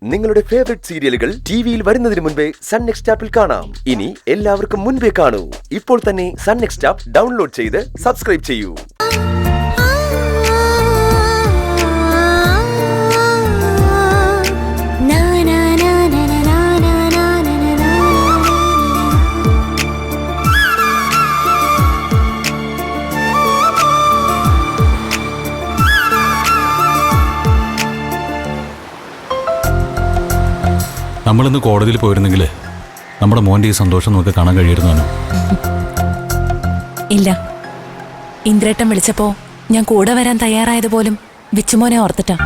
നിങ്ങളുടെ ഫേവറേറ്റ് സീരിയലുകൾ ടിവിയിൽ വരുന്നതിന് മുൻപേ സൺ നെക്സ്റ്റ് ആപ്പിൽ കാണാം. ഇനി എല്ലാവർക്കും മുൻപേ കാണൂ. ഇപ്പോൾ തന്നെ സൺ നെക്സ്റ്റ് ആപ്പ് ഡൗൺലോഡ് ചെയ്ത് സബ്സ്ക്രൈബ് ചെയ്യൂ. നമ്മളിന്ന് കോടതിയിൽ പോയിരുന്നെങ്കിൽ നമ്മുടെ മോൻ്റെ ഈ സന്തോഷം നമുക്ക് കാണാൻ കഴിയുമായിരുന്നു. ഇല്ല, ഇന്ദ്രേട്ടൻ വിളിച്ചപ്പോ ഞാൻ കൂടെ വരാൻ തയ്യാറായത് പോലും വിച്ചുമോനെ ഓർത്തിട്ടാ.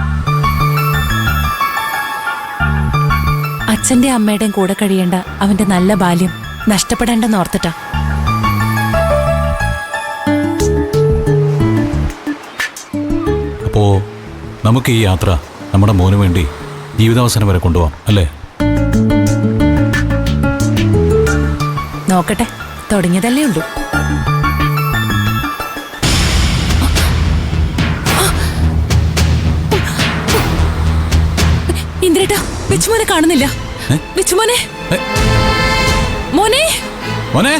അച്ഛന്റെ അമ്മയുടെയും കൂടെ കഴിയേണ്ട അവന്റെ നല്ല ബാല്യം നഷ്ടപ്പെടേണ്ടെന്ന് ഓർത്തിട്ടാ. അപ്പോൾ നമുക്ക് ഈ യാത്ര നമ്മുടെ മോന് വേണ്ടി ജീവിതാവസാനം വരെ കൊണ്ടുപോകാം അല്ലേ? നോക്കട്ടെ, തുടങ്ങിയതല്ലേ ഉള്ളൂ. ഇന്ദ്രേട്ടാ, വിച്ചുമോനെ കാണുന്നില്ല. വിച്ചുമോനെ, മോനെ, മോനെ,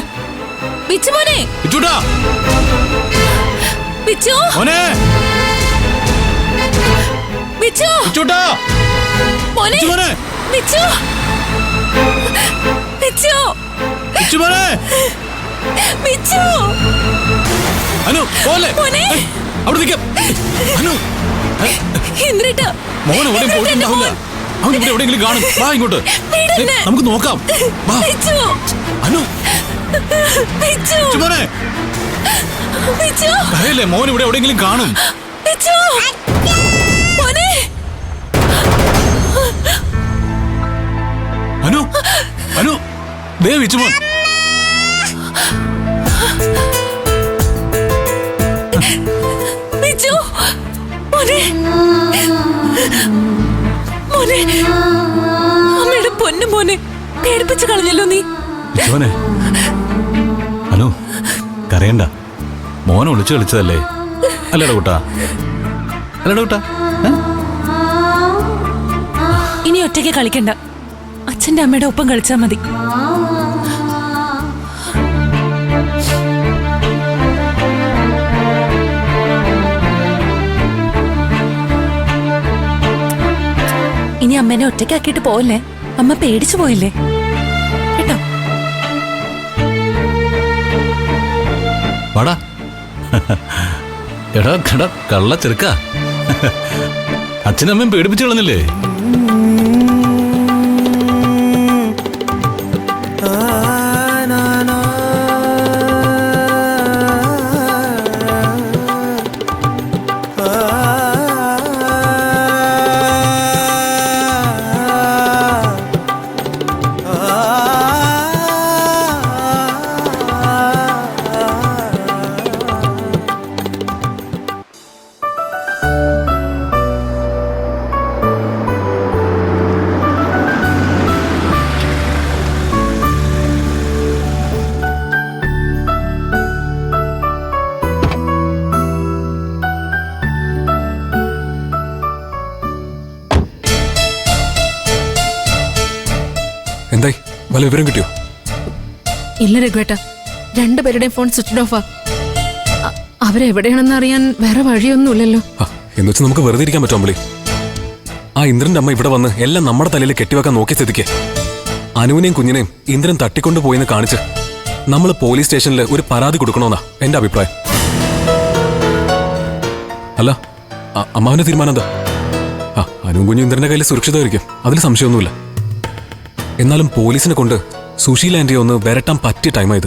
വിച്ചുമോനെ, വിച്ചുടാ, വിച്ചു, മോനെ, വിച്ചു, വിച്ചുടാ, മോനെ, മോനെ, വിച്ചു, വിച്ചു, വിച്ചു മോനെ, വിച്ചു, അനു പോലെ മോനെ, അവിടെ നിൽക്കാം. അനു, ഇന്ദ്രേട്ടാ, മോനെ എവിടെയും പോയിട്ടുണ്ടാവില്ല. അവൻ ഇവിടെ എവിടെയെങ്കിലും കാണും. വാ ഇങ്ങോട്ട്, നമുക്ക് നോക്കാം. വാ വിച്ചു, അനു, വിച്ചു, വിച്ചു മോനെ, വിച്ചു, പറയല്ലേ മോൻ ഇവിടെ എവിടെയെങ്കിലും കാണും. വിച്ചു, മോനെ, അനു, അനു, ദേ വിച്ചു മോൻ. വിച്ചു, മോനെ, മോനെ, അമ്മയുടെ പൊന്നു മോനെ, പേടിപ്പിച്ച് കളഞ്ഞല്ലോ നീ. വിച്ചുവനെ, അനു കരയണ്ട. മോനെ ഒളിച്ചു കളിച്ചതല്ലേ? അല്ലേടാ കൂട്ടാ, അല്ലേടാ കൂട്ടാ. ഇനി ഒറ്റയ്ക്ക് കളിക്കണ്ട, അച്ഛന്റെ അമ്മയുടെ ഒപ്പം കളിച്ചാ മതി. ഇനി അമ്മേനെ ഒറ്റയ്ക്കാക്കിയിട്ട് പോവല്ലേ? അമ്മ പേടിച്ചു പോയില്ലേ കേട്ടോ? വാടാ. എടാ കട കള്ള ചെറുക്ക, അച്ഛനമ്മയും പേടിപ്പിച്ചു കളഞ്ഞില്ലേ? എന്തായി, വല്ല വിവരം കിട്ടിയോ? ഇല്ല രഘുവേട്ട, രണ്ടുപേരുടെയും ഫോൺ സ്വിച്ച് ഓഫാ. അവരെവിടെയാണെന്ന് അറിയാൻ വേറെ വഴിയൊന്നുമില്ലല്ലോ. എന്നുവെച്ച് നമുക്ക് വെറുതെ ഇരിക്കാൻ പറ്റും അമ്പളി? ആ ഇന്ദ്രന്റെ അമ്മ ഇവിടെ വന്ന് എല്ലാം നമ്മുടെ തലയിൽ കെട്ടിവെക്കാൻ നോക്കിയ സ്ഥിതിക്ക് അനുവിനെയും കുഞ്ഞിനെയും ഇന്ദ്രൻ തട്ടിക്കൊണ്ടുപോയെന്ന് കാണിച്ച് നമ്മൾ പോലീസ് സ്റ്റേഷനിൽ ഒരു പരാതി കൊടുക്കണമെന്നാ എന്റെ അഭിപ്രായം. അല്ല, അമ്മാവന്റെ തീരുമാനം എന്താ? അനുവും കുഞ്ഞും ഇന്ദ്രന്റെ കയ്യിൽ സുരക്ഷിതമായിരിക്കും, അതിൽ സംശയമൊന്നുമില്ല. എന്നാലും പോലീസിനെ കൊണ്ട് സുശീല ആന്റിയെ ഒന്ന് വരട്ടാൻ പറ്റിയ ടൈമായത്.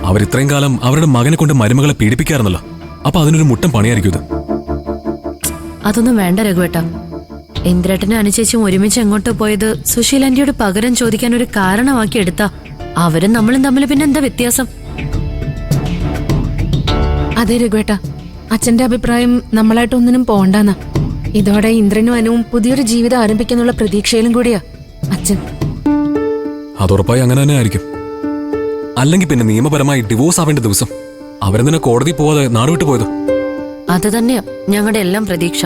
അവരിത്രയും കാലം അവരുടെ മകനെ കൊണ്ട് മരുമകളെ പീഡിപ്പിക്കാറുന്നല്ലോ. അപ്പൊ അതിനൊരു മുട്ടൻ പണിയായിരിക്കും ഇത്. അതൊന്നും വേണ്ട രഘുവേട്ട. ഇന്ദ്രേട്ടനും അനുചേച്ചിയും ഒരുമിച്ച് എങ്ങോട്ടോ പോയത് സുശീല ആന്റിയോട് പകരം ചോദിക്കാൻ ഒരു കാരണമാക്കി എടുത്താ അവരും നമ്മളും തമ്മിൽ പിന്നെ എന്താ വ്യത്യാസം? അതെ രഘുവേട്ട, അച്ഛന്റെ അഭിപ്രായം നമ്മളായിട്ടൊന്നിനും പോണ്ടെന്നാ. ഇതോടെ ഇന്ദ്രനും അനുവും പുതിയൊരു ജീവിതം ആരംഭിക്കാനുള്ള പ്രതീക്ഷയിലും കൂടിയാ അച്ഛൻ. അതുറപ്പായി അങ്ങനെ തന്നെ ആയിരിക്കും. അല്ലെങ്കിൽ പിന്നെ നിയമപരമായി ഡിവോഴ്സ് ആവേണ്ട ദിവസം അവരെന്തിനാ കോടതി പോവാതെ നാടുവിട്ട് പോയത്? അത് തന്നെയാ ഞങ്ങളുടെ എല്ലാം പ്രതീക്ഷ.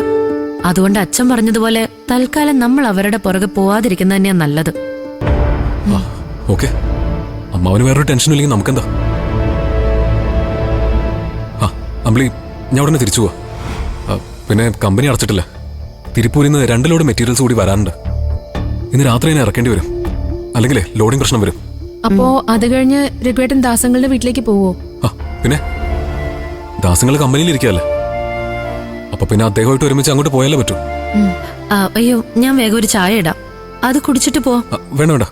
അതുകൊണ്ട് അച്ഛൻ പറഞ്ഞതുപോലെ തൽക്കാലം നമ്മൾ അവരുടെ പുറകെ പോവാതിരിക്കുന്ന തന്നെയാ നല്ലത്. ഓക്കെ, അമ്മാവന് വേറൊരു ടെൻഷനും ഇല്ലെങ്കിൽ നമുക്കെന്താ. ആ അമ്പിളി, ഞാൻ ഉടനെ തിരിച്ചു പോവാ. പിന്നെ കമ്പനി അടച്ചിട്ടില്ല. തിരുപ്പൂരിൽ നിന്ന് 2 ലോഡ് മെറ്റീരിയൽസ് കൂടി വരാനുണ്ട്. ഇന്ന് രാത്രി തന്നെ ഇറക്കേണ്ടി വരും, അല്ലെങ്കിൽ ലോഡിംഗ് പ്രശ്നം വരും. അപ്പോ അത് കഴിഞ്ഞ് രഘുവേട്ടൻ ദാസങ്ങളുടെ വീട്ടിലേക്ക് പോവോ? ആ പിന്നെ ദാസങ്ങൾ കമ്പനിയിൽ ഇരിക്കുകയല്ലേ, അപ്പൊ പിന്നെ അദ്ദേഹമായിട്ട് ഒരുമിച്ച് അങ്ങോട്ട് പോയാലേ പറ്റൂ. അയ്യോ, ഞാൻ വേഗം ഒരു ചായ ഇടാം, അത് കുടിച്ചിട്ട് പോ. വേണ്ട വേണ്ട,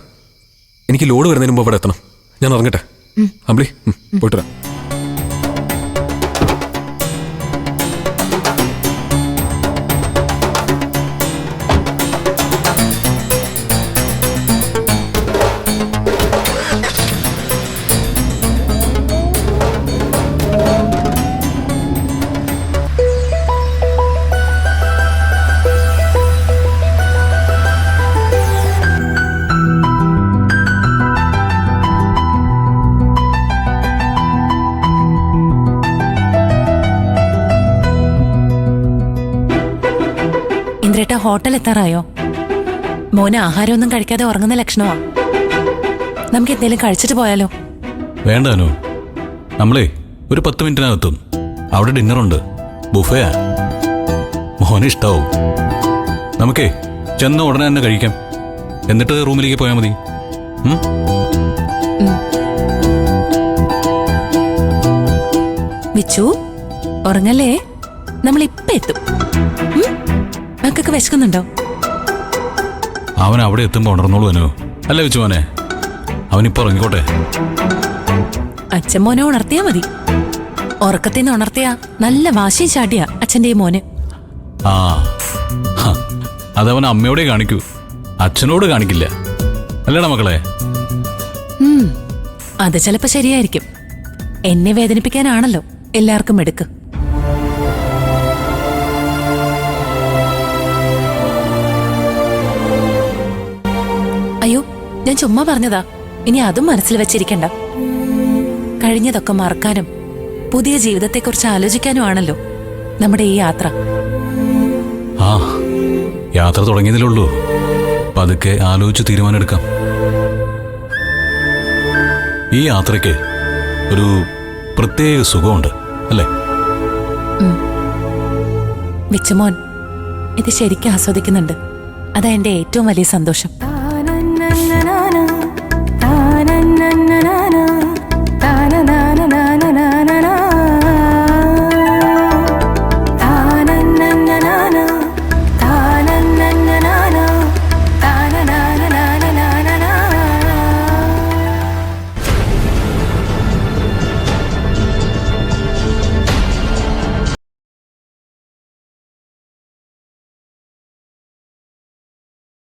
എനിക്ക് ലോഡ് വരുന്നതിന് മുമ്പ് അവിടെ എത്തണം. ഞാൻ ഇറങ്ങട്ടെ. അമ്പിളി, പോയിട്ട് വരാം. ഇന്ദ്രേട്ട, ഹോട്ടൽ എത്താറായോ? മോന് ആഹാരമൊന്നും കഴിക്കാതെ ഉറങ്ങുന്ന ലക്ഷണമാ. നമുക്ക് എന്തെങ്കിലും കഴിച്ചിട്ട് പോയാലോ? വേണ്ട അനു, നമ്മളെ ഒരു 10 മിനിറ്റിനകത്തും. അവിടെ ഡിന്നറുണ്ട്, ബുഫയാ. മോന് ഇഷ്ടാവും. നമുക്കേ ചെന്ന ഉടനെ തന്നെ കഴിക്കാം, എന്നിട്ട് റൂമിലേക്ക് പോയാൽ മതി. വിച്ചു, ഉറങ്ങല്ലേ, നമ്മൾ ഇപ്പൊ എത്തും. മക്കൾക്ക് വിശക്കുന്നുണ്ടോ? അവൻ അവിടെ എത്തുമ്പോ ഉണർന്നോളൂ അനു, അല്ല വെച്ചു മോനെ. അവനിപ്പോ ഉറങ്ങിക്കോട്ടെ. അച്ഛൻ മോനെ ഉണർത്തിയാ മതി. ഉറക്കത്തിൽ നിന്ന് ഉണർത്തിയാ നല്ല വാശിയും ചാടിയാ അച്ഛൻ്റെ ഈ മോന്. ആ, അതവൻ അമ്മയോടെ കാണിക്കൂ, അച്ഛനോട് കാണിക്കില്ല. അല്ലടാ മക്കളെ? അത് ചിലപ്പോ ശരിയായിരിക്കും. എന്നെ വേദനിപ്പിക്കാനാണല്ലോ എല്ലാവർക്കും എടുക്ക്. അയ്യോ, ഞാൻ ചുമ്മാ പറഞ്ഞതാ. ഇനി അതും മനസ്സിൽ വെച്ചിരിക്കണ്ട. കഴിഞ്ഞതൊക്കെ മറക്കാനും പുതിയ ജീവിതത്തെക്കുറിച്ച് ആലോചിക്കാനുമാണല്ലോ നമ്മുടെ ഈ യാത്ര. ആ, യാത്ര തുടങ്ങിയതിലുള്ളൂ. പതുക്കെ ആലോചിച്ച് തീരുമാനമെടുക്കാം. ഈ യാത്രയ്ക്ക് ഒരു പ്രത്യേക സുഖമുണ്ട്, അല്ലേ? വിച്ചുമോൻ ഇത് ശരിക്കും ആസ്വദിക്കുന്നുണ്ട്. അതാ എന്റെ ഏറ്റവും വലിയ സന്തോഷം.